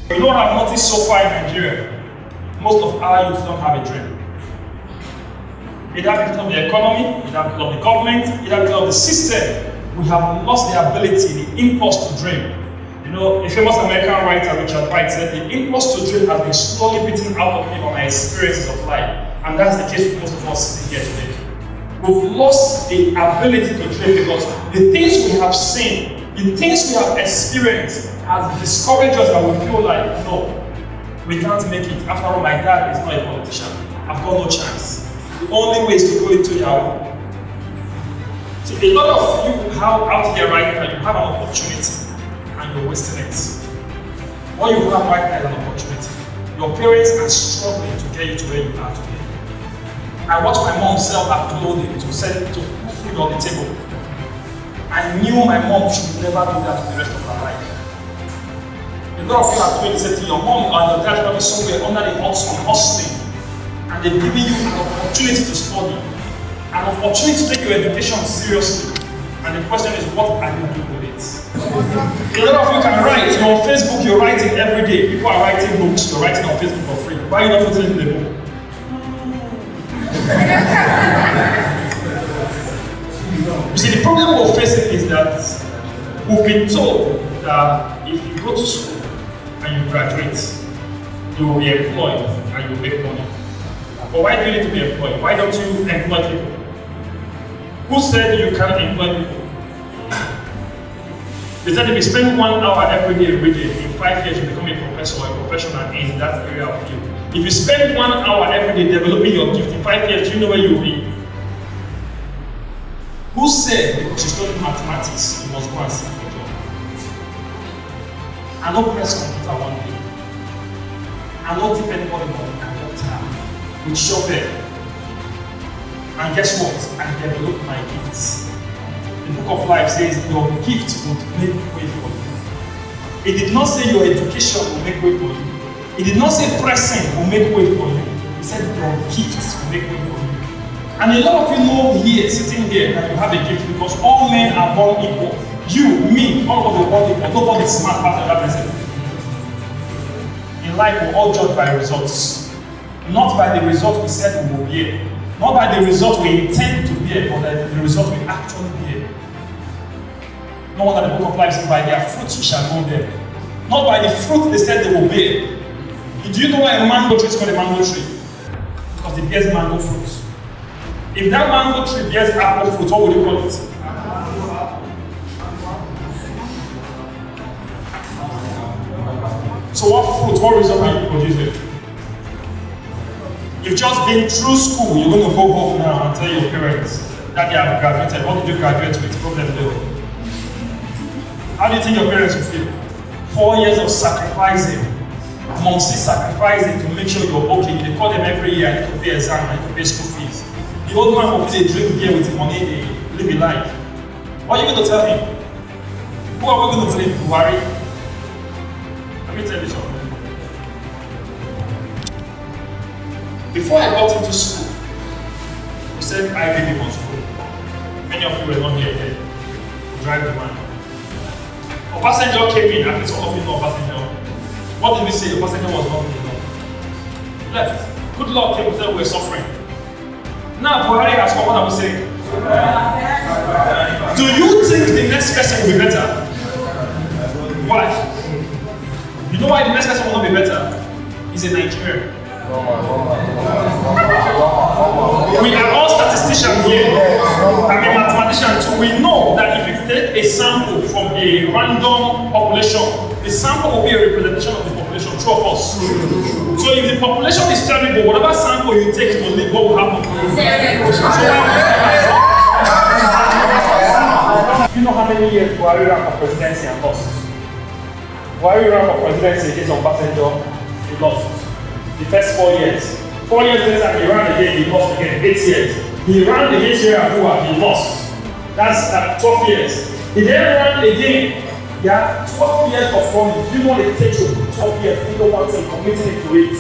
You know what I've noticed so far in Nigeria? Most of our youth don't have a dream. Either because of the economy, either because of the government, either because of the system. We have lost the ability, the impulse to dream. You know, a famous American writer, Richard Wright, said the impulse to dream has been slowly beaten out of me by my experiences of life. And that's the case with most of us sitting here today. We've lost the ability to dream because the things we have seen, the things we have experienced has discouraged us and we feel like, no, we can't make it. After all, my dad is not a politician. I've got no chance. The only way is to go into Yahoo. So a lot of you out here right now, you have an opportunity and you're wasting it. What you have right now is an opportunity. Your parents are struggling to get you to where you are today. I watched my mom sell her clothing to put food on the table. I knew my mom should never do that for the rest of her life. A lot of you are 20 said to your mom or your dad probably somewhere under the hot sun hustling, and they've given you an opportunity to study. An opportunity to take your education seriously. And the question is, what are you doing with it? A lot of you can write. You're on Facebook, you're writing every day. People are writing books, you're writing on Facebook for free. Why are you not putting it in the book? You see, the problem we're facing is that we've been told that if you go to school and you graduate, you will be employed and you will make money. But why do you need to be employed? Why don't you employ people? Who said you can't employ people? They said if you spend 1 hour every day, in 5 years you become a professor or a professional in that area of field. If you spend 1 hour every day developing your gift, in 5 years, do you know where you will be? Who said because you studied mathematics, you must go and seek for a job? I don't press computer one day. I don't tip anybody money at that time. With shovel. And guess what? I developed my gifts. The book of life says your gift would make way for you. It did not say your education will make way for you. It did not say present will make way for you. It said your gifts will make way for you. And a lot of you know here, sitting here, that you have a gift because all men are born equal. You, me, all of us are born equal. Nobody is smart part of that person. In life, we're all judged by results. Not by the result we said we will bear. Not by the result we intend to bear, but by the result we actually bear. No wonder the book of life says, by their fruits you shall know them. Not by the fruit they said they will bear. Do you know why a mango tree is called a mango tree? Because it bears mango fruit. If that mango tree bears apple fruit, what would you call it? So what fruit, what result are you producing? You've just been through school, you're going to go home now and tell your parents that you have graduated. What did you graduate with? Problem there. How do you think your parents will feel? 4 years of sacrificing, monthly sacrificing to make sure you're okay. They call them every year, I need to pay exam, I need to pay school fees. The old man will say, drink beer with the money, they live a life. What are you going to tell him? Who are we going to blame? Buhari? Let me tell you something. Before I got into school, we said I really must go. Many of you were not here yet. Drive the man. Obasanjo came in, at least all of you know Obasanjo. What did we say? Obasanjo was not good enough. Left. Good luck came, said we're suffering. Now Buhari has come, what are we saying? Do you think the next person will be better? Why? You know why the next person will not be better? He's a Nigerian. We are all statisticians here. I'm a mathematician too. We know that if you take a sample from a random population, the sample will be a representation of the population, true or false? So if the population is terrible, whatever sample you take to live, what will happen? You know how many years Buhari ran for presidency and lost? Buhari ran for presidency against Obasanjo, he lost. The first 4 years. 4 years later, he ran again, he lost again. 8 years. He ran against Yar'Adua, he lost. That's 12 years. He then ran again. Yeah, 12 years of running. Do you know what it takes to 12 years into one thing, committing to it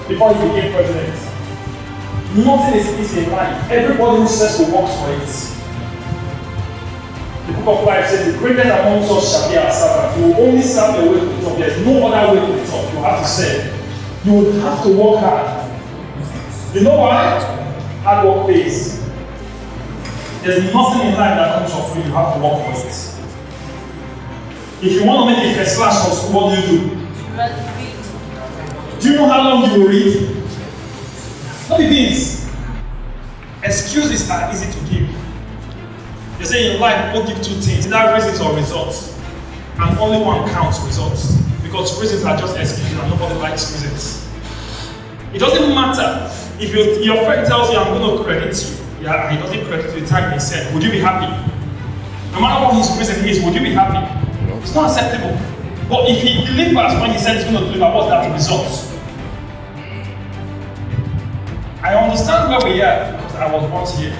before he became president? Nothing is easy in life. Everybody who says who works for it. The Book of Life says, the greatest among us shall be our servant. You will only serve the way to the top. There is no other way to the top. You have to serve. You will have to work hard. You know why? Hard work pays. There's nothing in life that comes for free. You have to work for it. If you want to make a first class from school, what do? Do you know how long you will read? Not the things. Excuses are easy to give. They say in life, people give two things, either reasons or results. And only one counts, results. Because reasons are just excuses and nobody likes reasons. It doesn't matter if your friend tells you, I'm going to credit you. Yeah, and he doesn't credit you the time he said, would you be happy? No matter what his reason is, would you be happy? It's not acceptable. But if he delivers when he said he's going to deliver, what's that result? I understand where we are because I was once here.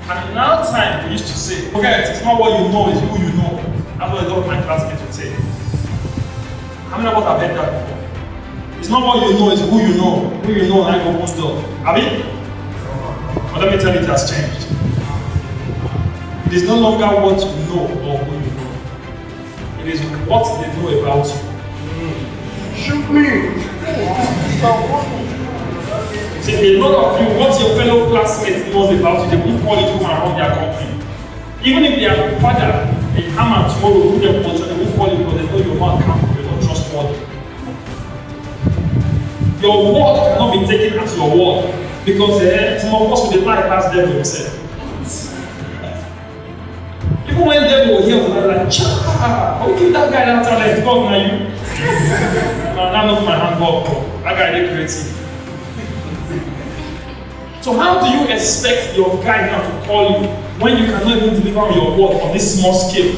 And in our time, we used to say, forget it's not what you know, it's who you know. That's what a lot of my classmates would say. How many of us have heard that before? It's not what you know, it's who you know. Who you know, and I go one door. Have you? But let me tell you, it has changed. It is no longer what you know or who you know. It is what they know about you. Shoot me! See, a lot of you, what your fellow classmates knows about you, they won't call it come around their company. Even if their father, a hammer tomorrow, who they won't call it because they know you're not accountable, you're not trustworthy. Your word cannot be taken as your word because some of us with the lie past devil himself. Even when devil will hear from them, like, how you give that guy that talent? God, now you. No, that's not my handball. That guy is creative. So how do you expect your guy now to call you when you cannot even deliver your word on this small scale?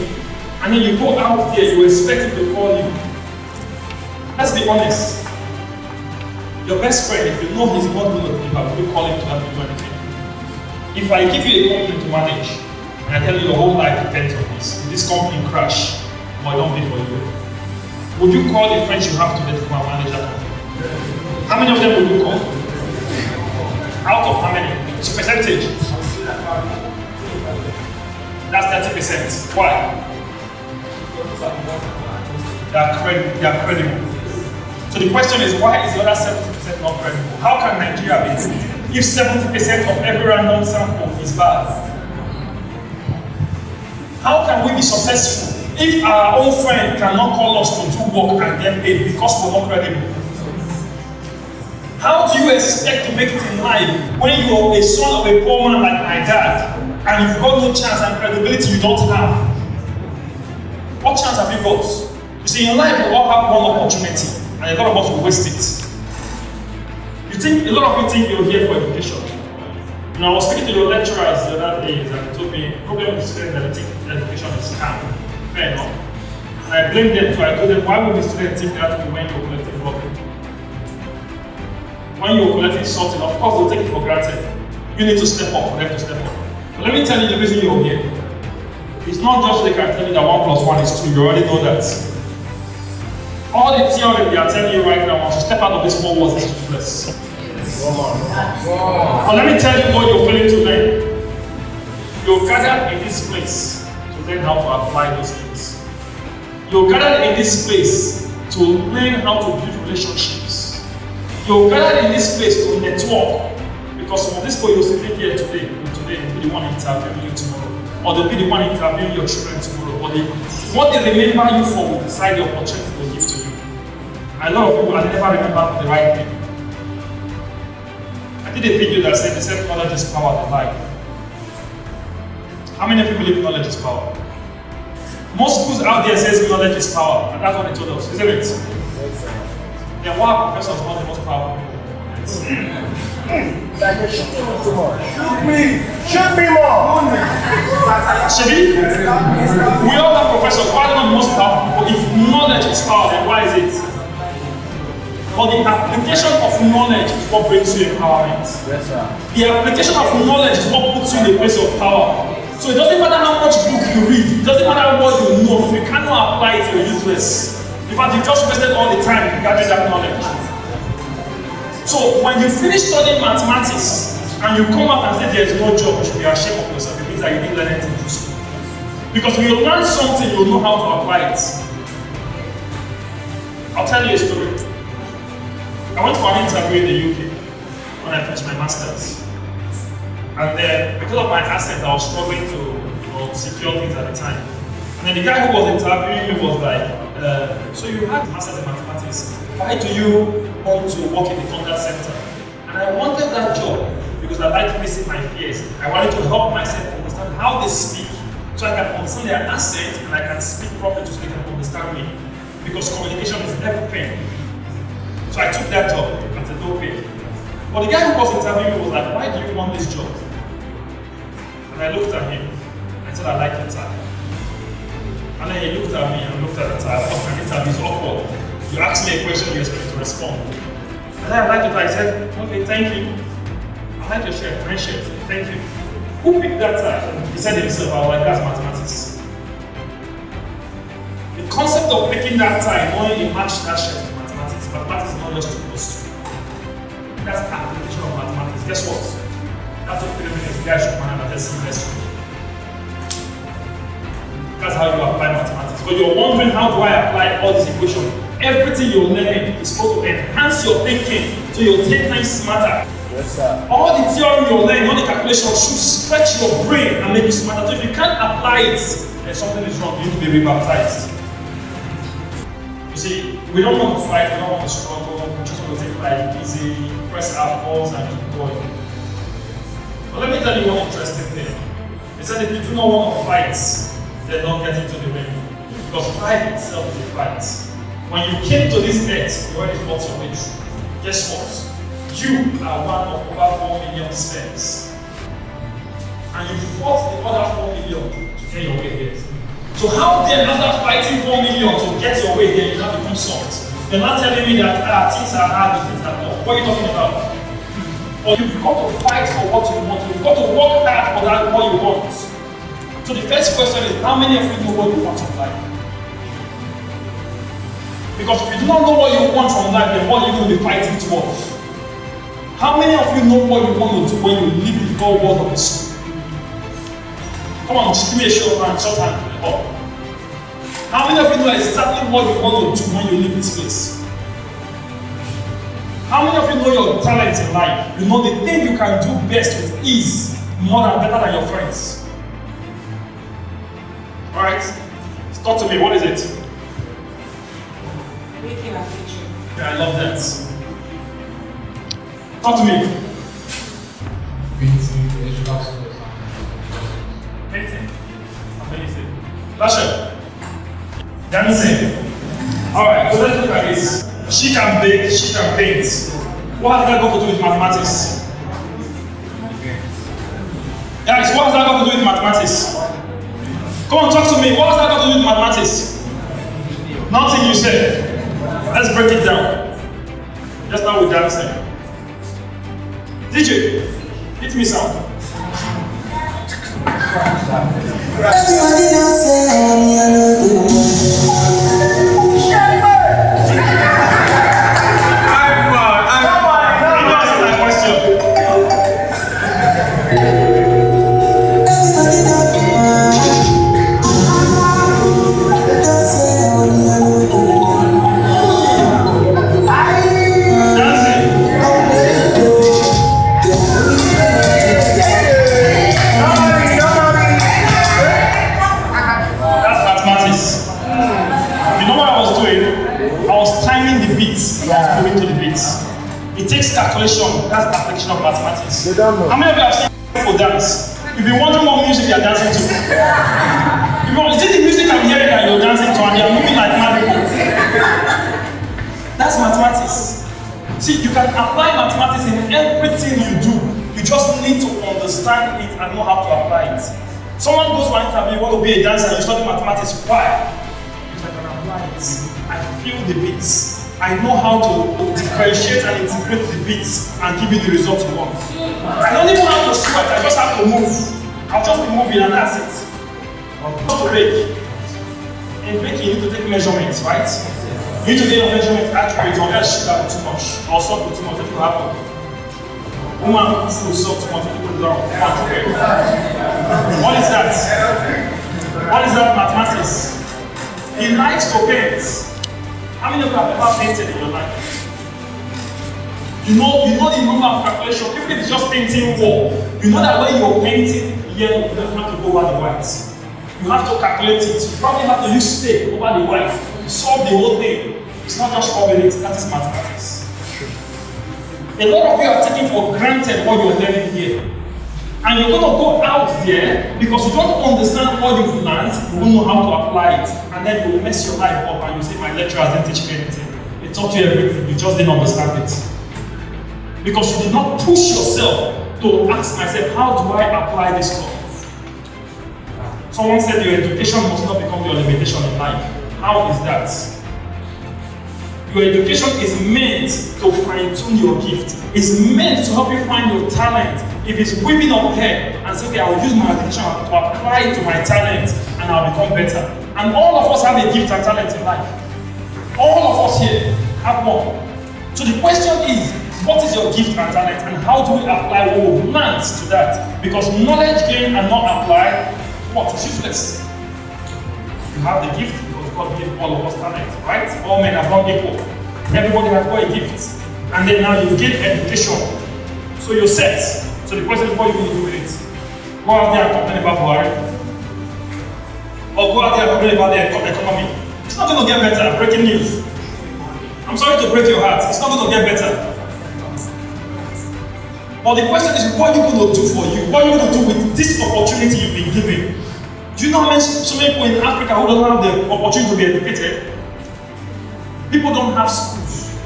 And then you go out there, you expect him to call you. Let's be honest. Your best friend, if you know he's not going to deliver, will you call him to help you do anything? If I give you a company to manage, and I tell you your whole life depends on this, if this company crash, but it don't be for you, would you call the friends you have today to come and manage that company? How many of them would you call? Out of how many? It's a percentage. That's 30%. Why? They are credible. So the question is, why is the other 70% not credible? How can Nigeria be if 70% of every random sample is bad? How can we be successful if our own friend cannot call us to do work and get paid because we're not credible? How do you expect to make it in life when you are a son of a poor man like my dad and you've got no chance and credibility you don't have? What chance have you got? You see, in life we all have one opportunity and a lot of us will waste it. A lot of you think you're here for education. You know, I was speaking to your lecturers the other day and they told me, problem with students that they think education is scam. Fair enough. And I blamed them too. I told them, why would the students think that when you're collecting work? When you're collecting something, of course they'll take it for granted. You need to step up for them to step up. But let me tell you the reason you're here. It's not just they can tell you that 1 plus 1 is 2, you already know that. All the theory they are telling you right now, once you step out of this 4 walls, is useless. But let me tell you what you're failing to learn. You're gathered in this place to learn how to apply those things. You're gathered in this place to learn how to build relationships. You're gathered in this place to network because some of these people you're sitting here today will be the one interviewing you tomorrow, or they'll be the one interviewing your children tomorrow, or what they remember you for will decide the opportunity they give to you. A lot of people have never remembered the right thing. I did a video that said they said knowledge is power in life. How many people believe knowledge is power? Most schools out there says knowledge is power, and that's what they told us, isn't it? Then why are professors not the most powerful people? Like you're shooting me too much. Shoot me more! Shibi, we all have professors. Why are they not the most powerful people? If knowledge is power, then why is it? But the application of knowledge is what brings you empowerment. Yes, sir. The application of knowledge is what puts you in a place of power. So it doesn't matter how much book you read, it doesn't matter what you know, if you cannot apply it, you're useless. In fact, you just wasted all the time gathering that knowledge. So when you finish studying mathematics and you come out and say there is no job, you should be ashamed of yourself. It means that you didn't learn anything in school. Because when you learn something, you'll know how to apply it. I'll tell you a story. I went for an interview in the UK when I finished my master's. And then, because of my accent, I was struggling to secure things at the time. And then the guy who was interviewing me was like, so you had master's in mathematics. Why do you want to work in the contact center? And I wanted that job because I like facing my fears. I wanted to help myself understand how they speak, so I can understand their accent and I can speak properly so they can understand me. Because communication is everything. So I took that job at a low pay. But the guy who was interviewing me was like, why do you want this job? And I looked at him and said, I like your tie. And then he looked at me and looked at the tie. Of course, my interview is awkward. You ask me a question, you expect me to respond. And then I liked it. I said, okay, thank you. I like your shirt, my shirt, thank you. Who picked that tie? He said himself, I was like, that's mathematics. The concept of picking that tie, knowing you match that shirt with mathematics. Mathematics is not just 2 plus 2. That's application of mathematics. Guess what? That's what 3 minutes. Guys should man and let's see next week. That's how you apply mathematics. But you're wondering, how do I apply all this equation? Everything you're learning is supposed to enhance your thinking, so you'll 10 times smarter. Yes, sir. All the theory you're learning, all the calculations should stretch your brain and make you smarter. So if you can't apply it, then something is wrong. You need to be rebaptized. You see, we don't want to fight, we don't want to struggle, we just want to take life easy, press our balls and keep going. But let me tell you one interesting thing. He said if you do not want to fight, then don't get into the ring. Because fight itself is a fight. When you came to this earth, you already fought your way through. Guess what? You are one of over 4 million sperms. And you fought the other 4 million to get your way here. So how then, after fighting 4 million to get your way here, you have become soft? You're not telling me that things are hard, things are tough. What are you talking about? Or you've got to fight for what you want. You've got to work hard for that what you want. So the first question is, how many of you know what you want from life? Because if you do not know what you want from life, then what are you going to be fighting towards? How many of you know what you want to do when you leave the 4 walls of the school? Come on, just give me a show of hands, short hand. Oh. How many of you know exactly what you want to do when you leave this place? How many of you know your talent in life? You know the thing you can do best with ease, more than better than your friends. Alright? Talk to me, what is it? Making a picture. Yeah, I love that. Talk to me. Painting. Amazing. Lasha. Dancing. Alright, so let's look at this. She can bake, she can paint. What has that got to do with mathematics? Guys, what has that got to do with mathematics? Come on, talk to me. What has that got to do with mathematics? Nothing you said. Let's break it down. Just now we're dancing. DJ, hit me sound. Everybody knows calculation, that's the application of mathematics. They don't know. How many of you have seen for dance? You've been wondering what music you're dancing to. Is it the music I'm hearing that you're dancing to and you're moving like mad people? That's mathematics. See, you can apply mathematics in everything you do. You just need to understand it and know how to apply it. Someone goes for an interview, you want to be a dancer, and you study mathematics. Why? Because I can apply it. I feel the beats. I know how to differentiate and integrate the beats and give you the result you want. I don't even have to sweat, I just have to move. I'll just be moving and that's it. Just to bake. In baking, you need to take measurements, right? You need to get your measurements accurate, or else sugar too much, or salt too much, it will happen. Woman food salt too much, it will put it down. What is that? What is that? Mathematics. He likes to paint. How many of you have ever painted in your life? You know the number of calculation. If it's just painting wall, you know that when you're painting yellow, you don't have to go over the white. You have to calculate it. You probably have to use tape over the white to solve the whole thing. It's not just rubbing it, that is mathematics. A lot of you are taking for granted what you're learning here. And you're going to go out there because you don't understand what you've learned, you don't know how to apply it. And then you will mess your life up and you say, my lecturers didn't teach me anything. They taught you everything, you just didn't understand it. Because you did not push yourself to ask myself, how do I apply this stuff? Someone said your education must not become your limitation in life. How is that? Your education is meant to fine-tune your gift. It's meant to help you find your talent. If it's weaving up hair and say, okay, I'll use my education to apply to my talent and I'll become better. And all of us have a gift and talent in life. All of us here have one. So the question is, what is your gift and talent and how do we apply what we've learned to that? Because knowledge gained and not applied, what is useless? You have the gift because God gave all of us talent, right? All men are not equal. Everybody has got a gift. And then now you get education. So you're set. So the question is what you will do with it. Go out there and complain about Buhari. Or go out there and complain about the economy. It's not going to get better. Breaking news. I'm sorry to break your heart. It's not going to get better. But the question is, what are you going to do for you? What are you going to do with this opportunity you've been given? Do you know how many so many people in Africa who don't have the opportunity to be educated? People don't have schools.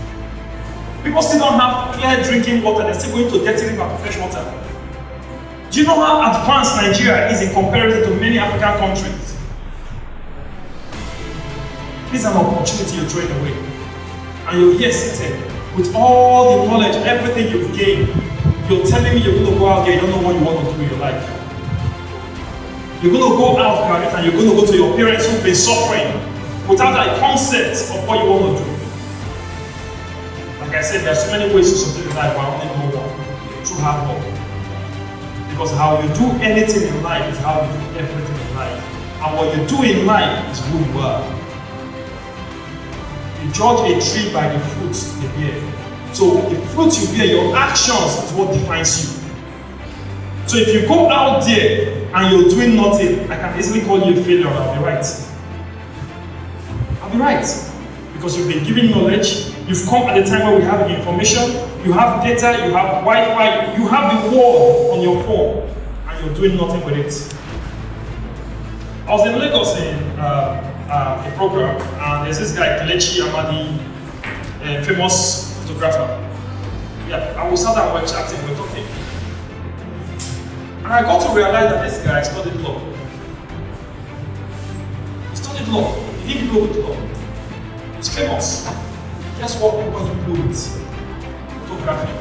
People still don't have clear drinking water. They're still going to dirty river to fresh water. Do you know how advanced Nigeria is in comparison to many African countries? This is an opportunity you're throwing away. And you're here sitting with all the knowledge, everything you've gained. You're telling me you're going to go out there, you don't know what you want to do in your life. You're going to go out, graduate, and you're going to go to your parents who've been suffering without a concept of what you want to do. Like I said, there are so many ways to succeed in life, but I only know one. Through hard work. Because how you do anything in life is how you do everything in life. And what you do in life is who you are. You judge a tree by the fruits they bear. So the fruit you bear, your actions is what defines you. So if you go out there and you're doing nothing, I can easily call you a failure and I'll be right. I'll be right. Because you've been given knowledge, you've come at the time where we have information, you have data, you have Wi-Fi, you have the world on your phone, and you're doing nothing with it. I was in Lagos in a program, and there's this guy, Kelechi Amadi, a famous photographer. Yeah, I was sat and we're chatting, we're talking. And I got to realize that this guy studied law. He studied law. He didn't blow with law. He's famous. Guess what people he blew with? Photography.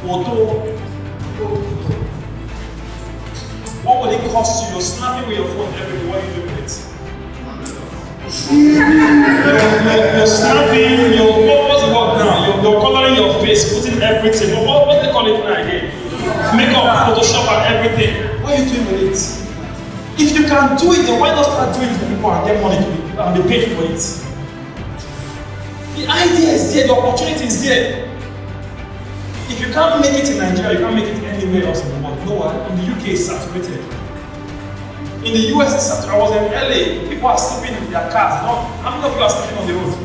Photo. What will it cost you? You're snapping with your phone every day. What are you doing with it? You're snapping, what's the word now? You're coloring your face, putting everything. What do they call it now again? Makeup, Photoshop and everything. What are you doing with it? If you can do it, then why not start doing it for people and get money to it and be paid for it? The idea is there, the opportunity is there. If you can't make it in Nigeria, you can't make it anywhere else in the world. You know what? In the UK, it's saturated. In the US, it's saturated. I was in LA, people are sleeping in their cars. How many of you are sleeping on the road?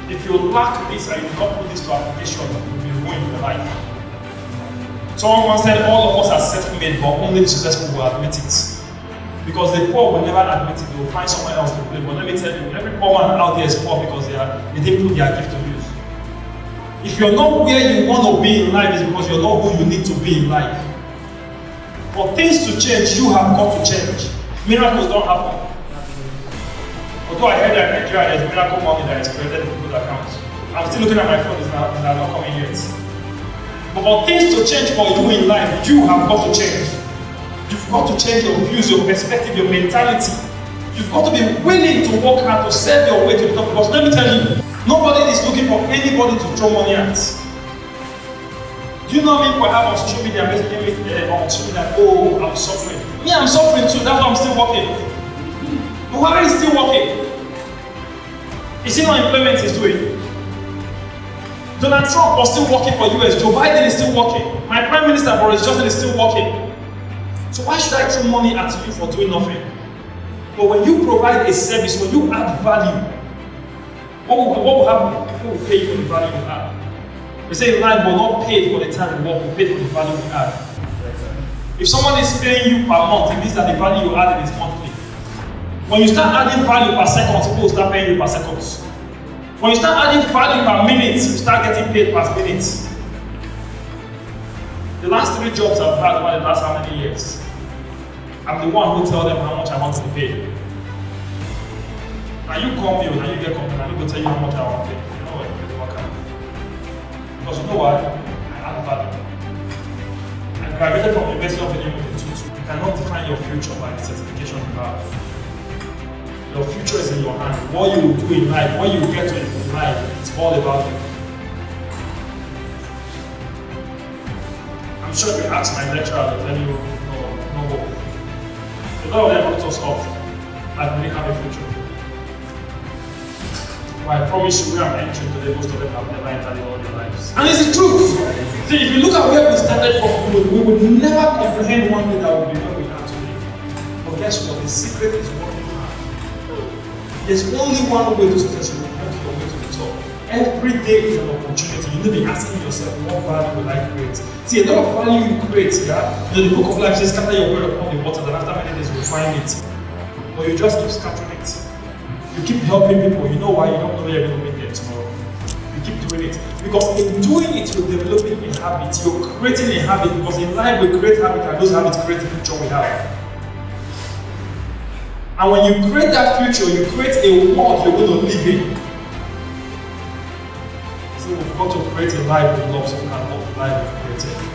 If you lack this and you do not put this to application, you'll be ruined your life. Someone once said all of us are self-made, but only the successful will admit it. Because the poor will never admit it, they will find someone else to blame. But let me tell you, every poor man out there is poor because they didn't put their gift to use. If you're not where you want to be in life, it's because you're not who you need to be in life. For things to change, you have got to change. Miracles don't happen. Although I heard that in Nigeria there's miracle money that is created in people's accounts. I'm still looking at my phone, it's not coming yet. But for things to change for you in life, you have got to change. You've got to change your views, your perspective, your mentality. You've got to be willing to work hard to serve your way to the top. Because let me tell you, nobody is looking for anybody to throw money at. Do you know how many people I have on social media messaging me on social media, oh, I'm suffering. Me, I'm suffering too, that's why I'm still working. Buhari is still working. Is he not employment he's doing? Donald Trump was still working for US. Joe Biden is still working. My Prime Minister Boris Johnson is still working. So why should I throw money at you for doing nothing? But when you provide a service, when you add value, what will happen? People will pay for the value you add. They say life will not pay for the time we work, will pay for the value we add. If someone is paying you per month, it means that the value you add is monthly. When you start adding value per second, people will start paying you per second. When you start adding value per minute, you start getting paid per minute. The last 3 jobs I've had over the last how many years? I'm the one who tell them how much I want to be paid. Now you call me, now you get company, and I will tell you how much I want to pay. You know what? It work out. Because you know what? I add value. I graduated from the University of Benin with a 2-2. You cannot define your future by the certification you have. Your future is in your hand. What you will do in life, what you will get to in life, it's all about you. I'm sure if you ask my lecturer, they'll tell you, no hope. A lot of them wrote us off. I really have a future. But I promise you, where I'm entering today, most of them have never entered in all their lives. And it's the truth. See, if you look at where we started from, we would never comprehend one day that would be where we are today. But guess what? The secret is working hard. There's only one way to success. You will work your way to the top. Every day is an opportunity. You need to be asking yourself, what value will I create? See, a lot of value you create, yeah? You know, the book of life says, scatter your word upon the water, and after many days you'll find it. But you just keep scattering it. You keep helping people. You know why? You don't know where you're going to meet them tomorrow. You keep doing it. Because in doing it, you're developing a habit. You're creating a habit. Because in life, we create habits, and those habits create the future we have. And when you create that future, you create a world you're going to live in. So we've got to create a life we love, so we can love the life we've created.